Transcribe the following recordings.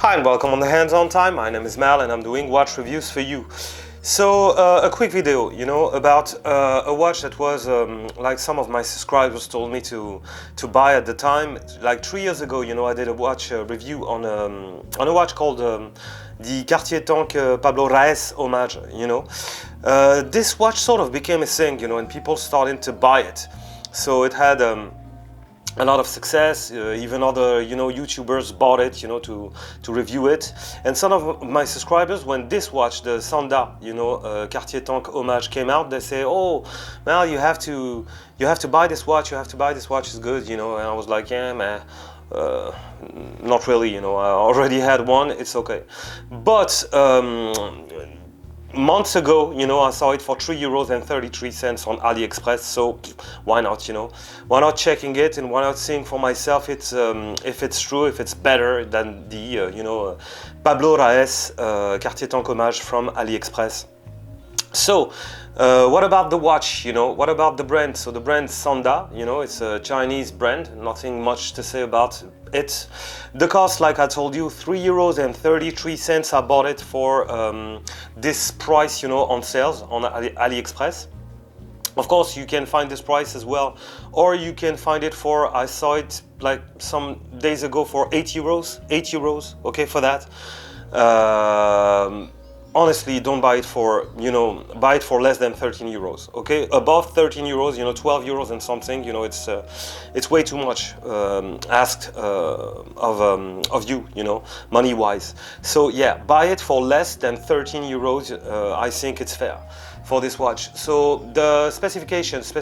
Hi and welcome on the Hands-On Time. My name is Mal and I'm doing watch reviews for you. So a quick video, about a watch that was like some of my subscribers told me to buy at the time. Like 3 years ago, I did a watch review on a watch called the Cartier Tank Pablo Reyes Hommage. This watch sort of became a thing, and people started to buy it. So it had a lot of success. Even other YouTubers bought it to review it, and some of my subscribers, when this watch, the Sanda Cartier Tank Hommage, came out, they say, oh Mal, you have to buy this watch, it's good, and I was like, yeah man, not really, I already had one, it's okay. But months ago, I saw it for €3.33 on AliExpress, so why not, why not checking it and why not seeing for myself if it's true, if it's better than the Pablo Reyes Cartier Tank Hommage from AliExpress. So what about the watch, what about the brand? So the brand Sanda, it's a Chinese brand, nothing much to say about it. The cost, like I told you, €3.33. I bought it for this price, on sales on AliExpress. Of course, you can find this price as well, or you can find it for, I saw it like some days ago for €8, okay, for that. Honestly, don't buy it for, buy it for less than €13, okay? Above €13, €12 and something, it's way too much asked of you, money-wise. So yeah, buy it for less than €13. I think it's fair for this watch. So the specifications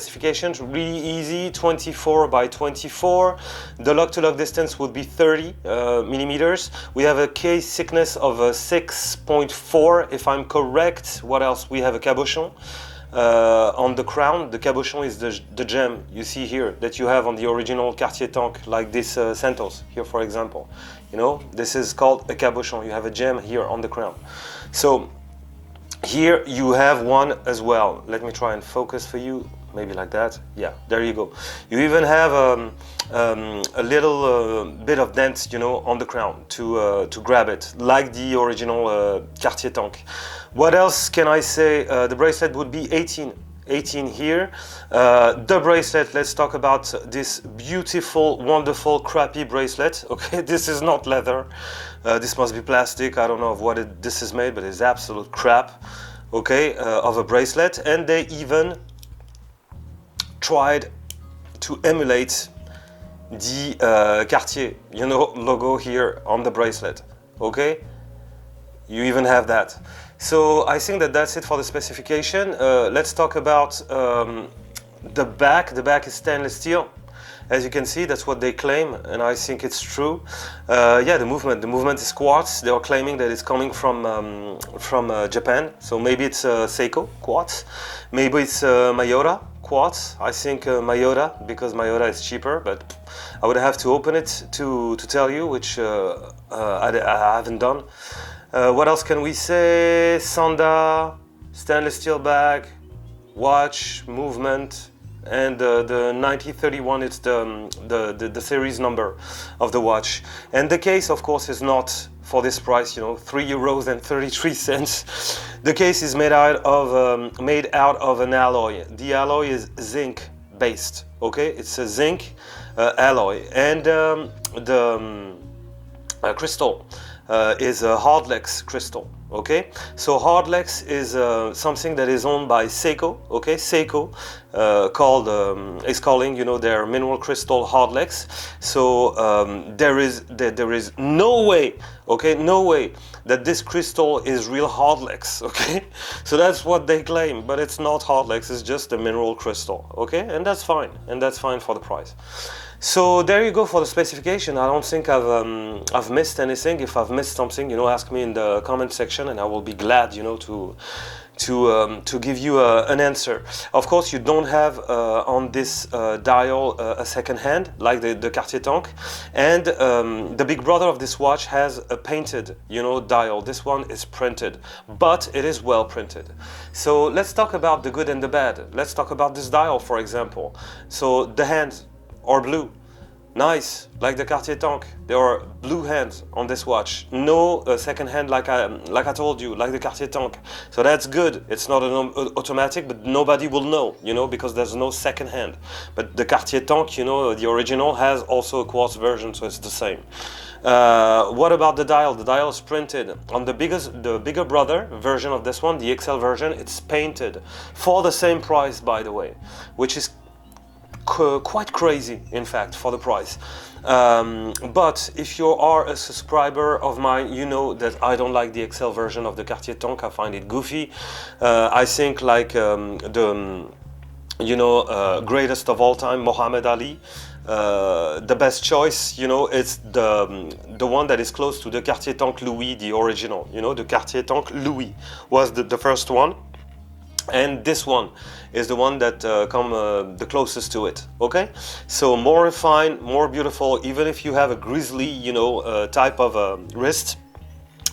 really easy, 24 by 24. The lock-to-lock distance would be 30 millimeters. We have a case thickness of 6.4, if I'm correct. What else? We have a cabochon on the crown. The cabochon is the gem you see here that you have on the original Cartier Tank, like this Santos here, for example. This is called a cabochon. You have a gem here on the crown. So here you have one as well. Let me try and focus for you, maybe like that. Yeah, there you go. You even have a little bit of dent, on the crown to grab it, like the original Cartier Tank. What else can I say? The bracelet would be 18 here. The bracelet, let's talk about this beautiful, wonderful, crappy bracelet. Okay, this is not leather. This must be plastic. I don't know of what this is made, but it's absolute crap, okay, of a bracelet. And they even tried to emulate the Cartier, logo here on the bracelet, okay? You even have that. So I think that's it for the specification. Let's talk about the back. The back is stainless steel. As you can see, that's what they claim, and I think it's true. Yeah, the movement is quartz. They are claiming that it's coming from Japan. So maybe it's Seiko quartz, maybe it's Mayora quartz. I think Mayora, because Mayora is cheaper, but I would have to open it to tell you, which I haven't done. What else can we say? Sanda, stainless steel bag, watch, movement, and the 9031, it's the series number of the watch. And the case, of course, is not for this price, €3.33. The case is made out of an alloy. The alloy is zinc based, okay? It's a zinc alloy, and the crystal is a Hardlex crystal, okay? So Hardlex is something that is owned by Seiko, okay? Seiko is calling, their mineral crystal Hardlex. So there is no way, okay, no way that this crystal is real Hardlex, okay? So that's what they claim, but it's not Hardlex, it's just a mineral crystal, okay? And that's fine for the price. So there you go for the specification. I don't think I've missed anything. If I've missed something, ask me in the comment section, and I will be glad, to give you an answer. Of course, you don't have on this dial a second hand like the Cartier Tank, and the big brother of this watch has a painted, dial. This one is printed, but it is well printed. So let's talk about the good and the bad. Let's talk about this dial, for example. So the hands are blue. Nice, like the Cartier Tank. There are blue hands on this watch. No second hand, like I told you, like the Cartier Tank. So that's good. It's not an automatic, but nobody will know, you know, because there's no second hand. But the Cartier Tank, you know, the original has also a quartz version, so it's the same. What about the dial? The dial is printed. On the bigger brother version of this one, the XL version, it's painted for the same price, by the way, which is quite crazy, in fact, for the price. But if you are a subscriber of mine, you know that I don't like the XL version of the Cartier Tank. I find it goofy. I think like greatest of all time, Muhammad Ali. The best choice, you know, it's the one that is close to the Cartier Tank Louis, the original. You know, the Cartier Tank Louis was the first one. And this one is the one that come the closest to it. Okay, so more refined, more beautiful. Even if you have a grizzly, you know, type of wrist,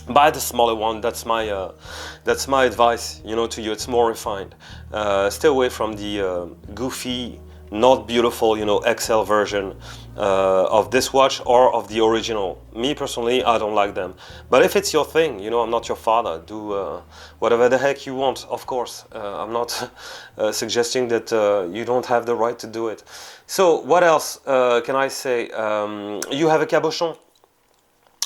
buy the smaller one. That's my advice, you know, to you. It's more refined. Stay away from the goofy, not beautiful, you know, XL version of this watch or of the original. Me personally, I don't like them. But if it's your thing, you know, I'm not your father. Do whatever the heck you want, of course. I'm not suggesting that you don't have the right to do it. So what else can I say? You have a cabochon.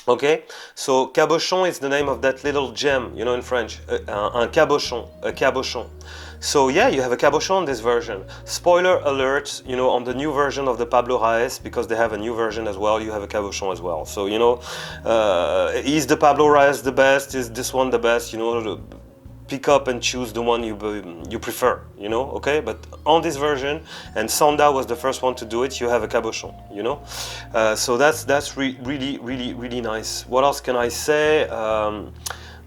Okay, so cabochon is the name of that little gem, you know, in French, un cabochon, a cabochon. So yeah, you have a cabochon in this version. Spoiler alert, you know, on the new version of the Pablo Raes, because they have a new version as well, you have a cabochon as well. So, you know, is the Pablo Raes the best? Is this one the best? You know, pick up and choose the one you prefer, you know, okay? But on this version, and Sanda was the first one to do it, you have a cabochon, you know? So that's really nice. What else can I say?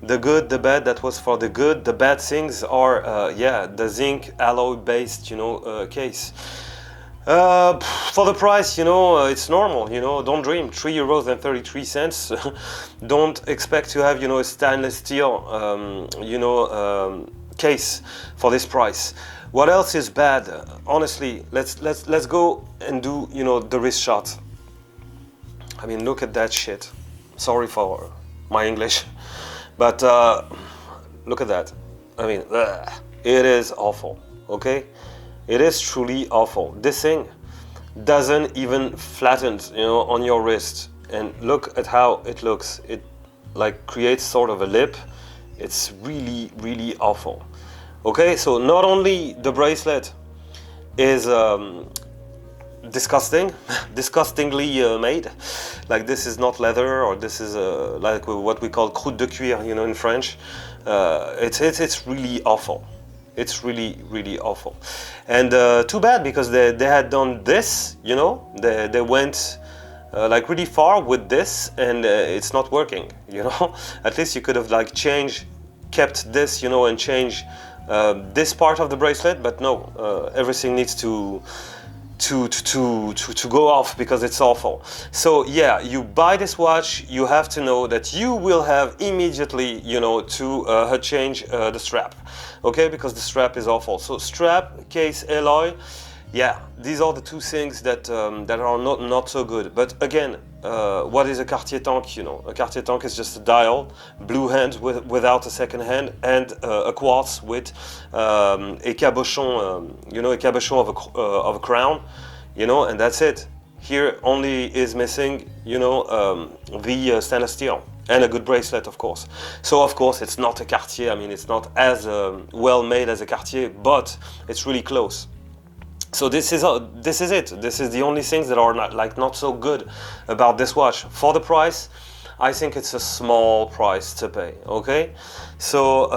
The good, the bad, that was for the good. The bad things are, yeah, the zinc alloy based, you know, case. For the price, you know, it's normal, you know, don't dream, €3.33. Don't expect to have, you know, a stainless steel, case for this price. What else is bad? Honestly, let's go and do, you know, the wrist shot. I mean, look at that shit. Sorry for my English, but look at that. I mean, it is awful, okay? It is truly awful. This thing doesn't even flatten, you know, on your wrist. And look at how it looks. It like creates sort of a lip. It's really awful. Okay, so not only the bracelet is disgusting, disgustingly made. Like this is not leather, or this is like what we call croûte de cuir, you know, in French. It's really awful. It's really awful, and too bad, because they had done this, you know, they went like really far with this, and it's not working, you know. At least you could have like kept this, you know, and change this part of the bracelet, but no, everything needs to go off, because it's awful. So yeah, you buy this watch, you have to know that you will have immediately, you know, to change the strap, okay, because the strap is awful. So strap, case, alloy, yeah, these are the two things that that are not so good. But again, what is a Cartier Tank? You know, a Cartier Tank is just a dial, blue hand without a second hand, and a quartz with a cabochon, you know, a cabochon of a crown, you know, and that's it. Here only is missing, you know, the stainless steel and a good bracelet, of course. So of course it's not a Cartier. I mean, it's not as well made as a Cartier, but it's really close. So this is it. This is the only things that are not so good about this watch. For the price, I think it's a small price to pay. Okay, so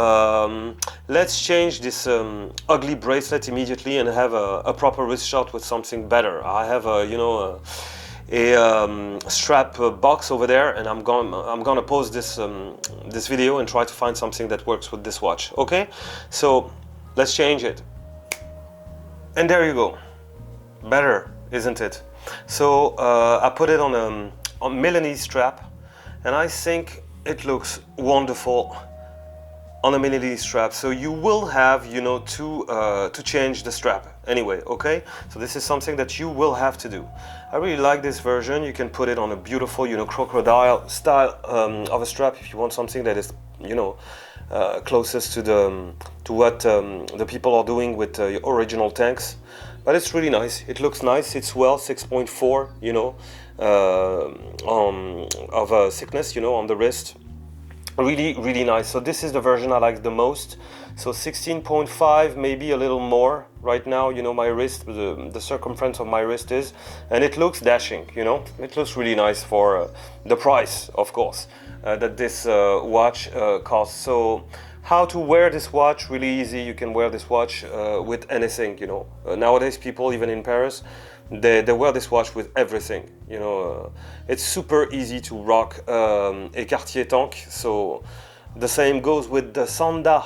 let's change this ugly bracelet immediately and have a proper wrist shot with something better. I have a strap box over there, and I'm gonna pause this this video and try to find something that works with this watch. Okay, so let's change it. And there you go. Better, isn't it? So I put it on Milanese strap, and I think it looks wonderful on a Milanese strap. So you will have, you know, to change the strap. anyway, okay? So this is something that you will have to do. I really like this version. You can put it on a beautiful, you know, crocodile style of a strap if you want something that is, you know, closest to what the people are doing with original tanks. But it's really nice. It looks nice. It's well 6.4, you know, of thickness, you know, on the wrist. Really, really nice. So this is the version I like the most. So 16.5, maybe a little more. Right now, you know, my wrist, the circumference of my wrist is, and it looks dashing, you know. It looks really nice for the price, of course, that this watch costs. So how to wear this watch? Really easy. You can wear this watch with anything, you know. Nowadays, people, even in Paris, they wear this watch with everything, you know. It's super easy to rock a Cartier tank. So the same goes with the Sanda.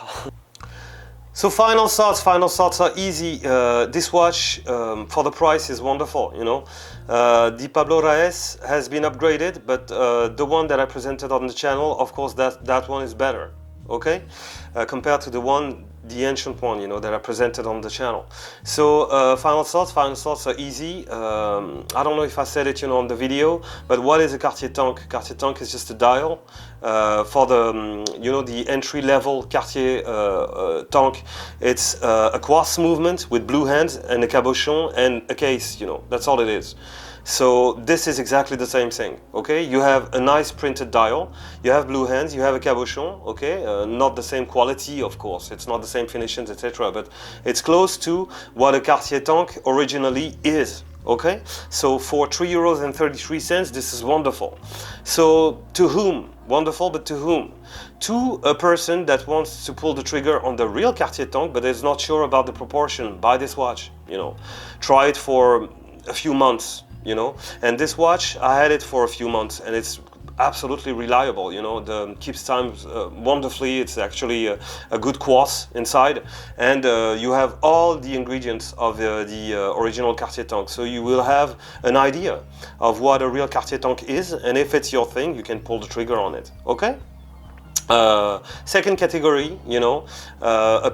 So final thoughts are easy. This watch for the price is wonderful, you know. The Pablo Reyes has been upgraded, but the one that I presented on the channel, of course, that one is better, okay? Compared to the ancient one, you know, that I presented on the channel. So final thoughts are easy. I don't know if I said it, you know, on the video, but what is a Cartier tank? Cartier tank is just a dial for the, you know, the entry-level Cartier tank. It's a quartz movement with blue hands and a cabochon and a case, you know, that's all it is. So this is exactly the same thing, okay? You have a nice printed dial, you have blue hands, you have a cabochon, okay? Not the same quality, of course, it's not the same finishes, etc. But it's close to what a Cartier tank originally is, okay? So for €3.33, this is wonderful. So to whom? Wonderful, but to whom? To a person that wants to pull the trigger on the real Cartier tank, but is not sure about the proportion. Buy this watch, you know. Try it for a few months, you know. And this watch, I had it for a few months, and it's absolutely reliable, you know. The keeps time wonderfully. It's actually a good quartz inside, and you have all the ingredients of the original Cartier tank, so you will have an idea of what a real Cartier tank is, and if it's your thing, you can pull the trigger on it, okay? Second category, you know,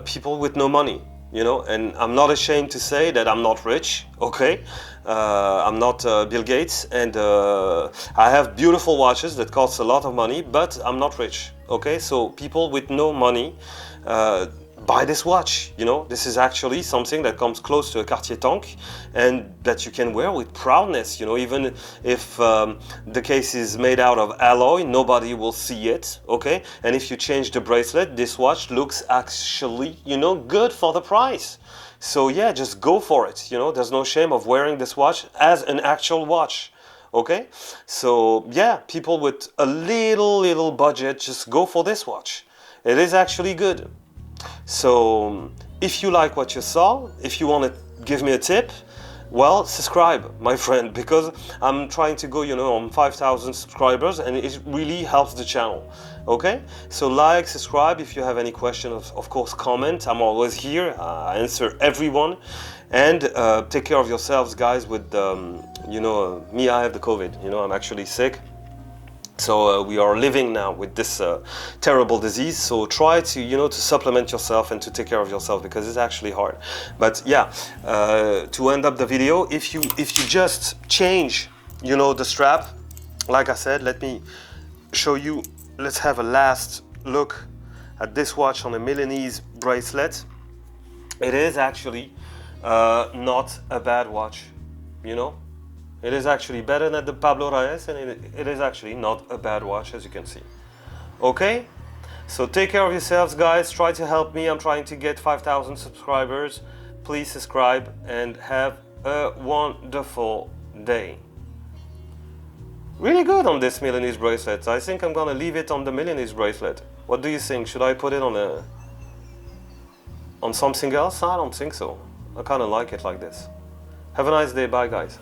people with no money, you know, and I'm not ashamed to say that I'm not rich, okay? I'm not Bill Gates, and I have beautiful watches that cost a lot of money, but I'm not rich, okay? So people with no money, buy this watch, you know. This is actually something that comes close to a Cartier tank and that you can wear with proudness, you know. Even if the case is made out of alloy, nobody will see it, okay? And if you change the bracelet, this watch looks actually, you know, good for the price. So yeah, just go for it, you know. There's no shame of wearing this watch as an actual watch, okay? So yeah, people with a little budget, just go for this watch. It is actually good. So if you like what you saw, if you want to give me a tip, well, subscribe, my friend, because I'm trying to go, you know, on 5,000 subscribers, and it really helps the channel, okay? So like, subscribe. If you have any questions, of course, comment. I'm always here. I answer everyone. And take care of yourselves, guys, with, you know, me, I have the COVID, you know, I'm actually sick. So we are living now with this terrible disease. So try to, you know, to supplement yourself and to take care of yourself, because it's actually hard. But yeah, to end up the video, if you just change, you know, the strap, like I said, let me show you. Let's have a last look at this watch on a Milanese bracelet. It is actually not a bad watch, you know. It is actually better than the Pablo Reyes, and it is actually not a bad watch, as you can see. Okay? So take care of yourselves, guys. Try to help me. I'm trying to get 5,000 subscribers. Please subscribe and have a wonderful day. Really good on this Milanese bracelet. I think I'm gonna leave it on the Milanese bracelet. What do you think? Should I put it on something else? I don't think so. I kinda like it like this. Have a nice day. Bye, guys.